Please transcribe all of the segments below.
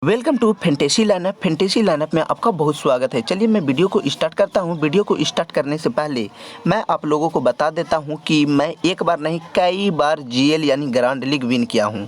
Welcome to fantasy lineup. Fantasy lineup में आपका बहुत स्वागत है। चलिए मैं वीडियो को स्टार्ट करता हूं। वीडियो को स्टार्ट करने से पहले मैं आप लोगों को बता देता हूं कि मैं एक बार नहीं कई बार जीएल यानी ग्रैंड लीग विन किया हूं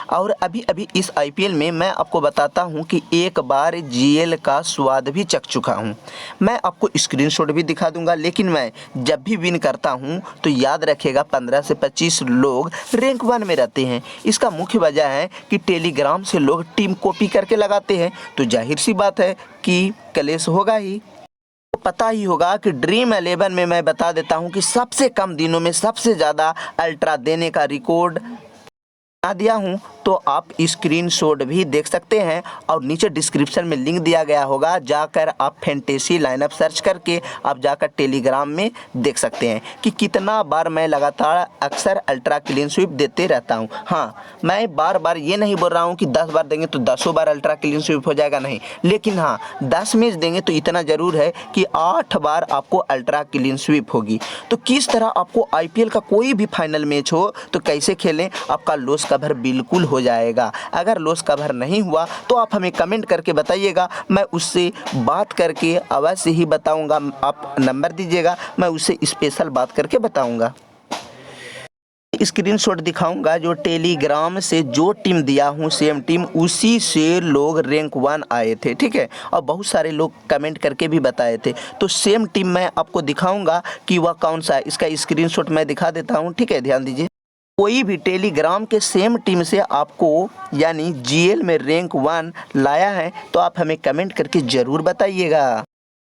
और अभी अभी इस आईपीएल में मैं आपको बताता हूं कि एक बार जीएल का स्वाद भी चख चुका हूं। मैं आपको स्क्रीनशॉट भी दिखा दूंगा, लेकिन मैं जब भी विन करता हूं तो याद रखिएगा 15 से 25 लोग रैंक 1 में रहते हैं। इसका मुख्य वजह है कि टेलीग्राम से लोग टीम कॉपी करके लगाते हैं, तो जाहिर सी बात है कि क्लेश होगा ही। तो पता ही होगा कि ड्रीम 11 में मैं बता देता हूं कि सबसे कम दिनों में सबसे ज़्यादा अल्ट्रा देने का रिकॉर्ड बना दिया हूं। तो आप स्क्रीनशॉट भी देख सकते हैं और नीचे डिस्क्रिप्शन में लिंक दिया गया होगा, जाकर आप फैंटेसी लाइनअप सर्च करके आप जाकर टेलीग्राम में देख सकते हैं कि कितना बार मैं लगातार अक्सर अल्ट्रा क्लीन स्वीप देते रहता हूं। हाँ, मैं बार बार ये नहीं बोल रहा हूं कि 10 बार देंगे तो 10 बार अल्ट्रा क्लीन स्वीप हो जाएगा, नहीं, लेकिन हाँ 10 मैच देंगे तो इतना ज़रूर है कि 8 बार आपको अल्ट्रा क्लीन स्वीप होगी। तो किस तरह आपको आईपीएल का कोई भी फाइनल मैच हो तो कैसे खेलें, आपका लॉस कवर बिल्कुल हो जाएगा। अगर लॉस कवर नहीं हुआ तो आप हमें कमेंट करके बताइएगा, मैं उससे बात करके अवश्य ही बताऊंगा। आप नंबर दीजिएगा, मैं उससे स्पेशल बात करके बताऊंगा। स्क्रीनशॉट दिखाऊंगा जो टेलीग्राम से जो टीम दिया हूं सेम टीम उसी से लोग रैंक 1 आए थे, ठीक है, और बहुत सारे लोग कमेंट करके भी बताए थे। तो सेम टीम मैं आपको दिखाऊंगा कि वह कौन सा है। इसका स्क्रीनशॉट मैं दिखा देता हूं, ठीक है, ध्यान दीजिए। कोई भी टेलीग्राम के सेम टीम से आपको यानी जीएल में रैंक 1 लाया है तो आप हमें कमेंट करके ज़रूर बताइएगा।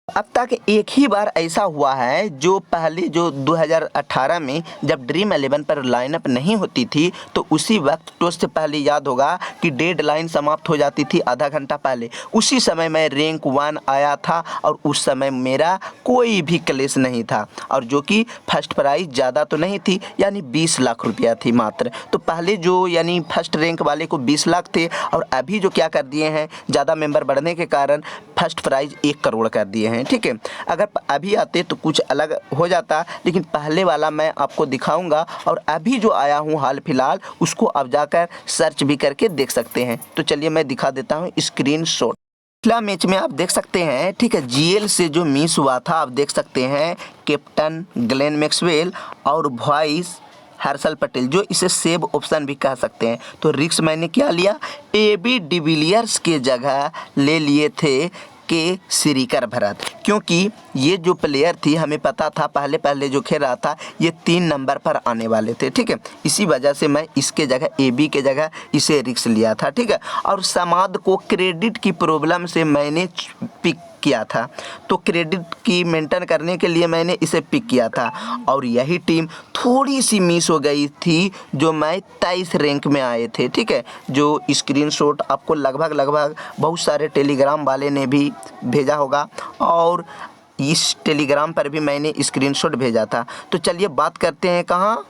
अब तक एक ही बार ऐसा हुआ है, जो पहले जो 2018 में जब ड्रीम 11 पर लाइनअप नहीं होती थी तो उसी वक्त टॉस से पहले याद होगा कि डेडलाइन समाप्त हो जाती थी आधा घंटा पहले। उसी समय मैं रैंक 1 आया था और उस समय मेरा कोई भी क्लेश नहीं था, और जो कि फर्स्ट प्राइज़ ज़्यादा तो नहीं थी, यानी 20 लाख रुपया थी मात्र। तो पहले जो यानी फर्स्ट रैंक वाले को 20 लाख थे, और अभी जो क्या कर दिए हैं, ज़्यादा मेंबर बढ़ने के कारण फर्स्ट प्राइज़ 1 करोड़ कर दिए हैं, ठीक है। अगर अभी आते तो कुछ अलग हो जाता, लेकिन पहले वाला मैं आपको दिखाऊंगा और अभी जो आया हूं हाल फिलहाल उसको आप जाकर सर्च भी करके देख सकते हैं। तो चलिए मैं दिखा देता हूं स्क्रीनशॉट। पिछला मैच में आप देख सकते हैं, ठीक है, जीएल से जो मिस हुआ था आप देख सकते हैं, कैप्टन ग्लेन मैक्सवेल और वॉइस हर्षल पटेल, जो इसे सेव ऑप्शन भी कह सकते हैं। तो रिस्क मैंने क्या लिया, एबी डिविलियर्स के जगह ले लिए थे के श्रीकर भरत, क्योंकि ये जो प्लेयर थी हमें पता था पहले पहले जो खेल रहा था ये 3 नंबर पर आने वाले थे, ठीक है। इसी वजह से मैं इसके जगह एबी के जगह इसे रिस्क लिया था, ठीक है। और समाद को क्रेडिट की प्रॉब्लम से मैंने पिक किया था, तो क्रेडिट की मेंटेन करने के लिए मैंने इसे पिक किया था, और यही टीम थोड़ी सी मिस हो गई थी जो मैं 23 रैंक में आए थे, ठीक है। जो स्क्रीनशॉट आपको लगभग बहुत सारे टेलीग्राम वाले ने भी भेजा होगा, और इस टेलीग्राम पर भी मैंने स्क्रीनशॉट भेजा था। तो चलिए बात करते हैं कहाँ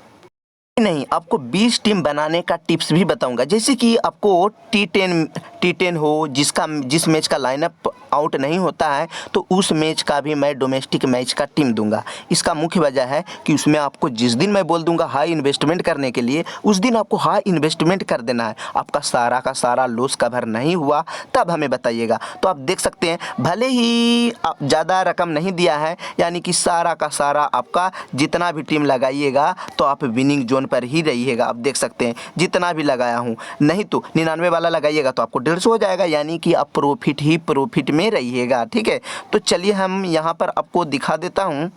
नहीं, आपको 20 टीम बनाने का टिप्स भी बताऊंगा। जैसे कि आपको टी10 हो, जिस मैच का लाइनअप आउट नहीं होता है तो उस मैच का भी मैं डोमेस्टिक मैच का टीम दूंगा। इसका मुख्य वजह है कि उसमें आपको जिस दिन मैं बोल दूंगा हाई इन्वेस्टमेंट करने के लिए, उस दिन आपको हाई इन्वेस्टमेंट कर देना है। आपका सारा का सारा लॉस कवर नहीं हुआ तब हमें बताइएगा। तो आप देख सकते हैं, भले ही आप ज़्यादा रकम नहीं दिया है, यानी कि सारा का सारा आपका जितना भी टीम लगाइएगा तो आप विनिंग जोन पर ही रहिएगा। आप देख सकते हैं जितना भी लगाया हूं, नहीं तो 99 वाला लगाइएगा तो आपको 150 हो जाएगा, यानी कि आप प्रॉफिट ही प्रॉफिट में रहिएगा, ठीक है। तो चलिए हम यहां पर आपको दिखा देता हूं।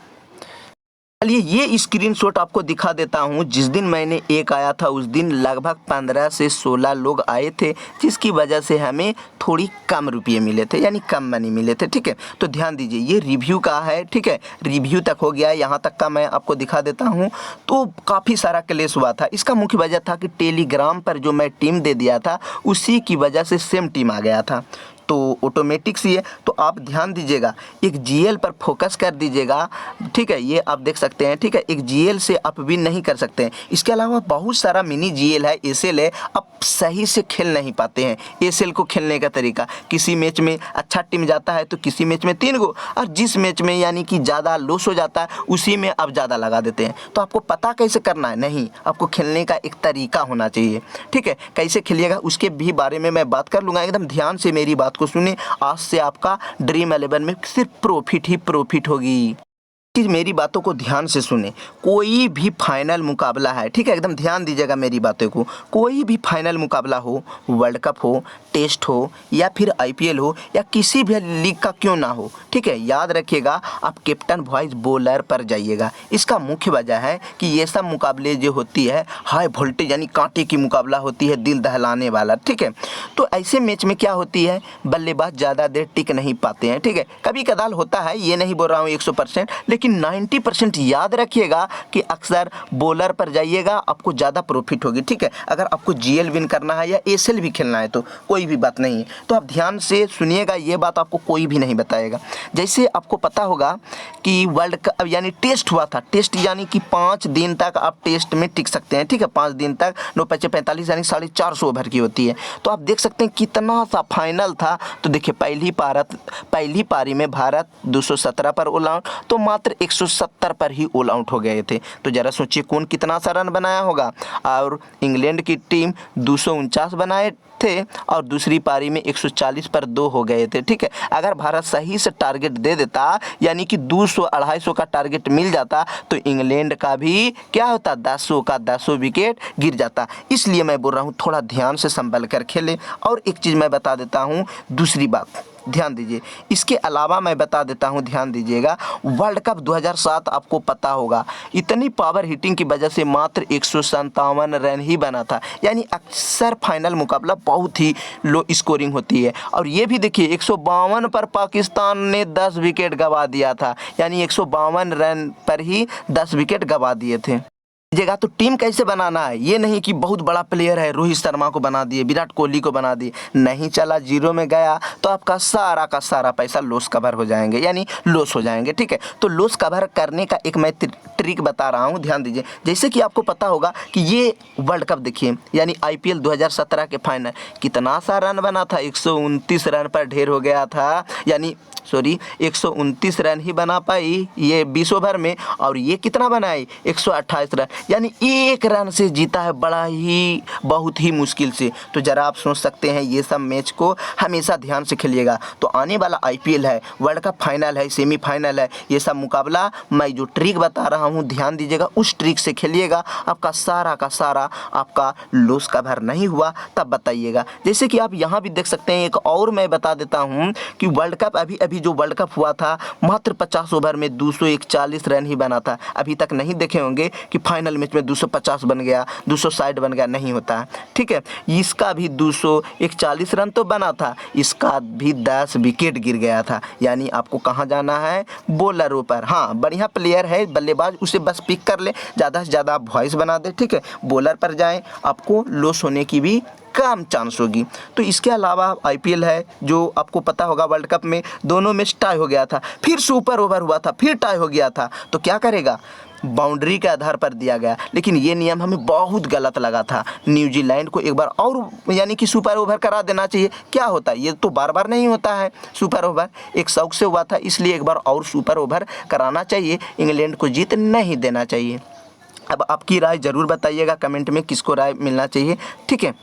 चलिए ये स्क्रीनशॉट आपको दिखा देता हूं। जिस दिन मैंने एक आया था उस दिन लगभग 15 से 16 लोग आए थे, जिसकी वजह से हमें थोड़ी कम रुपये मिले थे, यानी कम मनी मिले थे, ठीक है। तो ध्यान दीजिए ये रिव्यू का है, ठीक है, रिव्यू तक हो गया, यहाँ तक का मैं आपको दिखा देता हूँ। तो काफ़ी सारा क्लेश हुआ था। इसका मुख्य वजह था कि टेलीग्राम पर जो मैं टीम दे दिया था उसी की वजह से सेम टीम आ गया था। तो ऑटोमेटिक सी है। तो आप ध्यान दीजिएगा, एक जीएल पर फोकस कर दीजिएगा, ठीक है। ये आप देख सकते हैं, ठीक है। एक जीएल से आप विन नहीं कर सकते हैं। इसके अलावा बहुत सारा मिनी जीएल है, एसएल है, आप सही से खेल नहीं पाते हैं। एसएल को खेलने का तरीका, किसी मैच में अच्छा टीम जाता है तो किसी मैच में 3 गो, और जिस मैच में यानी कि ज़्यादा लॉस हो जाता है उसी में आप ज़्यादा लगा देते हैं। तो आपको पता कैसे करना है? नहीं, आपको खेलने का एक तरीका होना चाहिए, ठीक है। कैसे खेलिएगा उसके भी बारे में मैं बात कर लूँगा, एकदम ध्यान से मेरी बात को सुने। आज से आपका ड्रीम 11 में सिर्फ प्रॉफिट ही प्रॉफिट होगी। कि मेरी बातों को ध्यान से सुने। कोई भी फाइनल मुकाबला है, ठीक है, एकदम ध्यान दीजिएगा मेरी बातों को। कोई भी फाइनल मुकाबला हो, वर्ल्ड कप हो, टेस्ट हो, या फिर आईपीएल हो, या किसी भी लीग का क्यों ना हो, ठीक है, याद रखिएगा आप कैप्टन वॉइस बॉलर पर जाइएगा। इसका मुख्य वजह है कि ये सब मुकाबले जो होती है हाई वोल्टेज यानी कांटे की मुकाबला होती है, दिल दहलाने वाला, ठीक है। तो ऐसे मैच में क्या होती है, बल्लेबाज ज़्यादा देर टिक नहीं पाते हैं, ठीक है। कभी कदाल होता है, ये नहीं बोल रहा हूँ 100%, लेकिन 90% याद रखिएगा कि अक्सर बॉलर पर जाइएगा, आपको ज़्यादा प्रॉफिट होगी, ठीक है। अगर आपको जीएल विन करना है या एसएल भी खेलना है तो कोई भी बात नहीं है। तो आप ध्यान से सुनिएगा, ये बात आपको कोई भी नहीं बताएगा। जैसे आपको पता होगा कि वर्ल्ड कप यानी टेस्ट हुआ था, टेस्ट यानी कि 5 दिन तक आप टेस्ट में टिक सकते हैं, ठीक है। 5 दिन तक 9×5=45 यानी 450 ओवर की होती है। तो आप देख सकते हैं कितना सा फाइनल था। तो देखिए पहली पारी में भारत 217 पर ऑल आउट, तो मात्र 170 पर ही ऑल आउट हो गए थे। तो जरा सोचिए कौन कितना सा रन बनाया होगा। और इंग्लैंड की टीम 249 बनाए थे और दूसरी पारी में 140 पर 2 हो गए थे, ठीक है। अगर भारत सही से टारगेट दे देता यानी कि 200-250 का टारगेट मिल जाता तो इंग्लैंड का भी क्या होता, 10 का 10 विकेट गिर जाता। इसलिए मैं बोल रहा हूँ थोड़ा ध्यान से संभल कर खेले। और एक चीज़ मैं बता देता हूँ, दूसरी बात ध्यान दीजिए, इसके अलावा मैं बता देता हूं, ध्यान दीजिएगा। वर्ल्ड कप 2007 आपको पता होगा, इतनी पावर हिटिंग की वजह से मात्र 157 रन ही बना था। यानी अक्सर फाइनल मुकाबला बहुत ही लो स्कोरिंग होती है। और ये भी देखिए 152 पर पाकिस्तान ने 10 विकेट गंवा दिया था, यानी 152 रन पर ही 10 विकेट गंवा दिए थे। जगह तो टीम कैसे बनाना है, ये नहीं कि बहुत बड़ा प्लेयर है रोहित शर्मा को बना दिए, विराट कोहली को बना दिए, नहीं चला, जीरो में गया तो आपका सारा का सारा पैसा लॉस कवर हो जाएंगे, यानी लॉस हो जाएंगे, ठीक है। तो लॉस कवर करने का एक मैं ट्रिक बता रहा हूँ, ध्यान दीजिए। जैसे कि आपको पता होगा कि ये वर्ल्ड कप देखिए, यानी आईपीएल 2017 के फाइनल कितना सा रन बना था, 129 रन पर ढेर हो गया था, यानी 129 रन ही बना पाई ये 20 ओवर में। और ये कितना बनाई, 128 रन, यानी 1 रन से जीता है, बहुत ही मुश्किल से। तो ज़रा आप सोच सकते हैं, ये सब मैच को हमेशा ध्यान से खेलिएगा। तो आने वाला आईपीएल है, वर्ल्ड कप फाइनल है, सेमीफाइनल है, ये सब मुकाबला मैं जो ट्रिक बता रहा हूँ ध्यान दीजिएगा, उस ट्रिक से खेलिएगा। आपका सारा का सारा आपका लॉस कवर नहीं हुआ तब बताइएगा। जैसे कि आप यहाँ भी देख सकते हैं, एक और मैं बता देता हूँ कि वर्ल्ड कप अभी जो वर्ल्ड कप हुआ था मात्र 50 ओवर में 241 रन ही बना था। अभी तक नहीं देखे होंगे कि फाइनल मैच में 250 बन गया, 260 बन गया, नहीं होता है, ठीक है। इसका भी 241 रन तो बना था, इसका भी 10 विकेट गिर गया था। यानी आपको कहाँ जाना है, बॉलरों पर। हाँ, बढ़िया प्लेयर है बल्लेबाज, उसे बस पिक कर ले, ज़्यादा से ज़्यादा वॉइस बना दे, ठीक है। बॉलर पर जाएं, आपको लॉस होने की भी कम चांस होगी। तो इसके अलावा आईपीएल है, जो आपको पता होगा वर्ल्ड कप में दोनों मैच टाई हो गया था, फिर सुपर ओवर हुआ था, फिर टाई हो गया था। तो क्या करेगा, बाउंड्री के आधार पर दिया गया। लेकिन ये नियम हमें बहुत गलत लगा था। न्यूजीलैंड को एक बार और यानी कि सुपर ओवर करा देना चाहिए। क्या होता है, ये तो बार बार नहीं होता है सुपर ओवर, एक शौक से हुआ था, इसलिए एक बार और सुपर ओवर कराना चाहिए, इंग्लैंड को जीत नहीं देना चाहिए। अब आपकी राय ज़रूर बताइएगा कमेंट में, किसको राय मिलना चाहिए, ठीक है।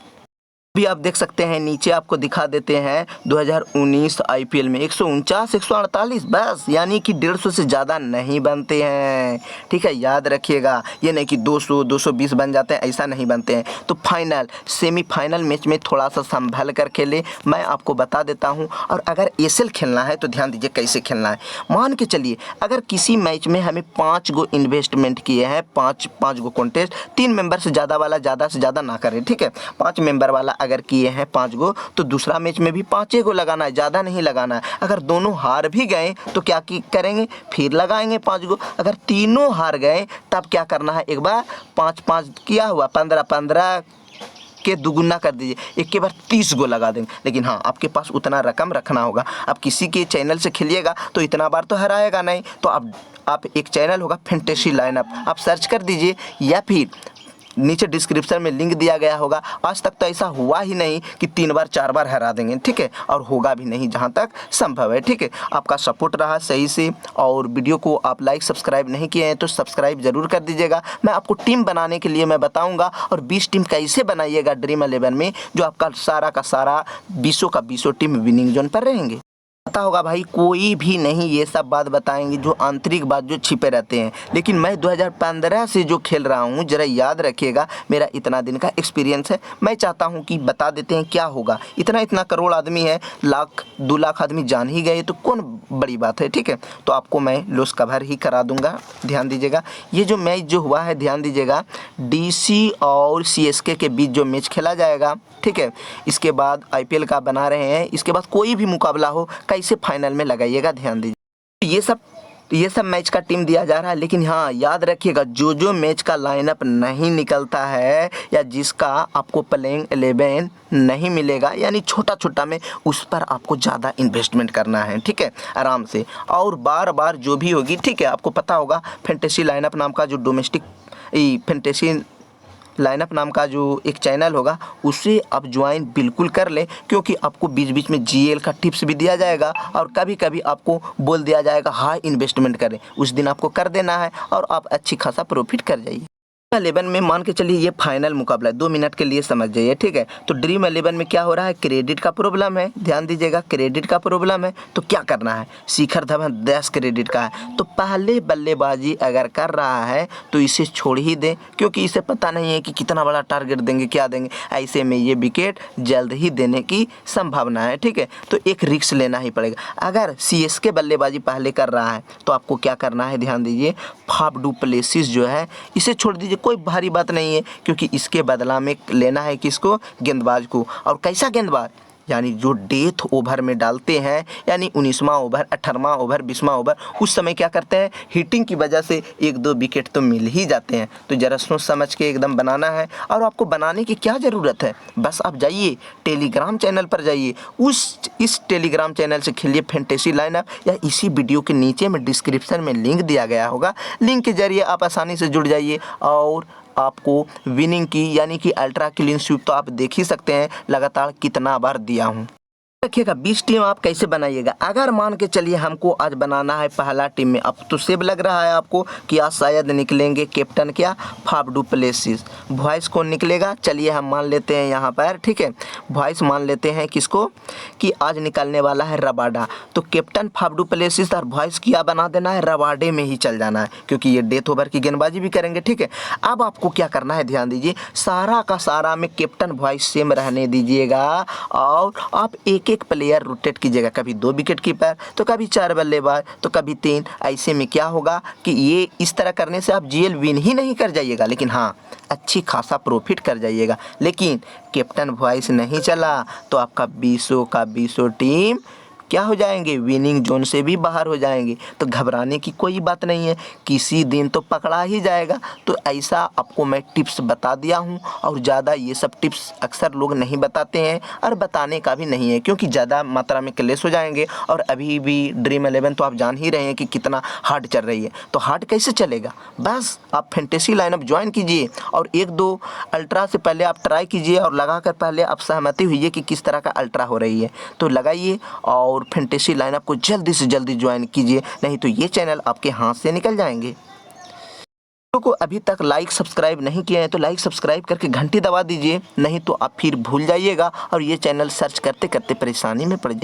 भी आप देख सकते हैं, नीचे आपको दिखा देते हैं 2019 आईपीएल में 149, 148 बस, यानी कि 150 से ज़्यादा नहीं बनते हैं, ठीक है। याद रखिएगा, ये नहीं कि 200, 220 बन जाते हैं, ऐसा नहीं बनते हैं। तो फाइनल सेमीफाइनल मैच में थोड़ा सा संभल कर खेले, मैं आपको बता देता हूँ। और अगर एसएल खेलना है तो ध्यान दीजिए कैसे खेलना है। मान के चलिए अगर किसी मैच में हमें 5 गो इन्वेस्टमेंट किए हैं, 5 गो कॉन्टेस्ट, 3 मेंबर से ज़्यादा वाला ज़्यादा से ज़्यादा ना करें, ठीक है। 5 मेंबर वाला अगर किए हैं 5 गो, तो दूसरा मैच में भी 5 गो लगाना है, ज़्यादा नहीं लगाना है। अगर दोनों हार भी गए तो क्या करेंगे, फिर लगाएंगे 5 गो। अगर तीनों हार गए तब क्या करना है, एक बार 5-5 किया हुआ 15-15 के दुगुना कर दीजिए, एक के बाद 30 गो लगा देंगे। लेकिन हाँ, आपके पास उतना रकम रखना होगा। आप किसी के चैनल से खेलिएगा तो इतना बार तो हराएगा नहीं। तो आप एक चैनल होगा फैंटेसी लाइनअप, आप सर्च कर दीजिए या फिर नीचे डिस्क्रिप्शन में लिंक दिया गया होगा। आज तक तो ऐसा हुआ ही नहीं कि 3 बार 4 बार हरा देंगे, ठीक है, और होगा भी नहीं जहाँ तक संभव है, ठीक है। आपका सपोर्ट रहा सही से, और वीडियो को आप लाइक सब्सक्राइब नहीं किए हैं तो सब्सक्राइब जरूर कर दीजिएगा। मैं आपको टीम बनाने के लिए मैं बताऊँगा, और 20 टीम कैसे बनाइएगा ड्रीम 11 में, जो आपका सारा का सारा 20 का 20 टीम विनिंग जोन पर रहेंगे। पता होगा भाई, कोई भी नहीं ये सब बात बताएंगे जो आंतरिक बात जो छिपे रहते हैं। लेकिन मैं 2015 से जो खेल रहा हूँ, ज़रा याद रखिएगा, मेरा इतना दिन का एक्सपीरियंस है। मैं चाहता हूँ कि बता देते हैं क्या होगा। इतना करोड़ आदमी है, 2 लाख आदमी जान ही गए तो कौन बड़ी बात है, ठीक है। तो आपको मैं लॉस कवर ही करा दूंगा, ध्यान दीजिएगा। ये जो मैच जो हुआ है, ध्यान दीजिएगा, DC और CSK के बीच जो मैच खेला जाएगा, ठीक है। इसके बाद IPL का बना रहे हैं, इसके बाद कोई भी मुकाबला हो कैसे फाइनल में लगाइएगा, ध्यान दीजिए। ये सब मैच का टीम दिया जा रहा है। लेकिन हाँ, याद रखिएगा, जो मैच का लाइनअप नहीं निकलता है या जिसका आपको प्लेइंग 11 नहीं मिलेगा, यानी छोटा में, उस पर आपको ज़्यादा इन्वेस्टमेंट करना है, ठीक है, आराम से। और बार जो भी होगी, ठीक है, आपको पता होगा फैंटेसी लाइनअप नाम का जो डोमेस्टिक फैंटेसी लाइनअप नाम का जो एक चैनल होगा, उसे आप ज्वाइन बिल्कुल कर लें, क्योंकि आपको बीच में GL का टिप्स भी दिया जाएगा, और कभी आपको बोल दिया जाएगा हाई इन्वेस्टमेंट करें। उस दिन आपको कर देना है और आप अच्छी खासा प्रॉफिट कर जाइए। 11 में मान के चलिए ये फाइनल मुकाबला है, 2 मिनट के लिए समझ जाइए, ठीक है। तो ड्रीम 11 में क्या हो रहा है, क्रेडिट का प्रॉब्लम है, ध्यान दीजिएगा, क्रेडिट का प्रॉब्लम है। तो क्या करना है, शिखर धवन 10 क्रेडिट का है, तो पहले बल्लेबाजी अगर कर रहा है तो इसे छोड़ ही दें, क्योंकि इसे पता नहीं है कि कितना बड़ा टारगेट देंगे, क्या देंगे। ऐसे में ये विकेट जल्द ही देने की संभावना है, ठीक है। तो एक रिस्क लेना ही पड़ेगा। अगर CSK बल्लेबाजी पहले कर रहा है तो आपको क्या करना है, ध्यान दीजिए, फाफ डू प्लेसिस जो है इसे छोड़ दीजिए, कोई भारी बात नहीं है, क्योंकि इसके बदला में लेना है किसको, गेंदबाज को। और कैसा गेंदबाज, यानी जो डेथ ओवर में डालते हैं, यानी 19वां ओवर, 18वां ओवर, 20वां ओवर, उस समय क्या करते हैं, हिटिंग की वजह से 1-2 विकेट तो मिल ही जाते हैं। तो जरा सोच समझ के एकदम बनाना है। और आपको बनाने की क्या ज़रूरत है, बस आप जाइए टेलीग्राम चैनल पर जाइए, इस टेलीग्राम चैनल से खेलिए फैंटेसी लाइनअप, या इसी वीडियो के नीचे में डिस्क्रिप्शन में लिंक दिया गया होगा, लिंक के जरिए आप आसानी से जुड़ जाइए। और आपको विनिंग की, यानी कि अल्ट्रा क्लीन स्वीप तो आप देख ही सकते हैं लगातार कितना बार दिया हूँ। रखिएगा 20 टीम आप कैसे बनाइएगा। अगर मान के चलिए हमको आज बनाना है पहला टीम में, अब तो सेब लग रहा है आपको कि आज शायद निकलेंगे कैप्टन क्या, फाफ डू प्लेसिस। वॉइस कौन निकलेगा, चलिए हम मान लेते हैं यहाँ पर, ठीक है, वॉइस मान लेते हैं किसको, कि आज निकलने वाला है रबाडा। तो कैप्टन फाफ डू प्लेसिस और वॉइस क्या बना देना है, रबाडे में ही चल जाना है, क्योंकि ये डेथ ओवर की गेंदबाजी भी करेंगे, ठीक है। अब आपको क्या करना है, ध्यान दीजिए, सारा का सारा में कैप्टन वॉइस सेम रहने दीजिएगा, और आप एक प्लेयर रोटेट कीजिएगा, कभी 2 विकेट कीपर, तो कभी 4 बल्लेबाज, तो कभी 3। ऐसे में क्या होगा कि ये इस तरह करने से आप GL विन ही नहीं कर जाइएगा, लेकिन हाँ, अच्छी खासा प्रॉफिट कर जाइएगा। लेकिन कैप्टन वॉइस नहीं चला तो आपका 20 का 20 टीम क्या हो जाएंगे, विनिंग जोन से भी बाहर हो जाएंगे। तो घबराने की कोई बात नहीं है, किसी दिन तो पकड़ा ही जाएगा। तो ऐसा आपको मैं टिप्स बता दिया हूँ, और ज़्यादा ये सब टिप्स अक्सर लोग नहीं बताते हैं, और बताने का भी नहीं है, क्योंकि ज़्यादा मात्रा में क्लेश हो जाएंगे। और अभी भी ड्रीम 11 तो आप जान ही रहे हैं कि कितना हार्ड चल रही है, तो हार्ड कैसे चलेगा। बस आप फैंटेसी लाइनअप ज्वाइन कीजिए, और 1-2 अल्ट्रा से पहले आप ट्राई कीजिए, और लगाकर पहले आप सहमति हुई कि किस तरह का अल्ट्रा हो रही है, तो लगाइए और फैंटेसी लाइनअप को जल्दी से जल्दी ज्वाइन कीजिए, नहीं तो ये चैनल आपके हाथ से निकल जाएंगे। को अभी तक लाइक सब्सक्राइब नहीं किए हैं तो लाइक सब्सक्राइब करके घंटी दबा दीजिए, नहीं तो आप फिर भूल जाइएगा और ये चैनल सर्च करते करते परेशानी में पड़ जाइए।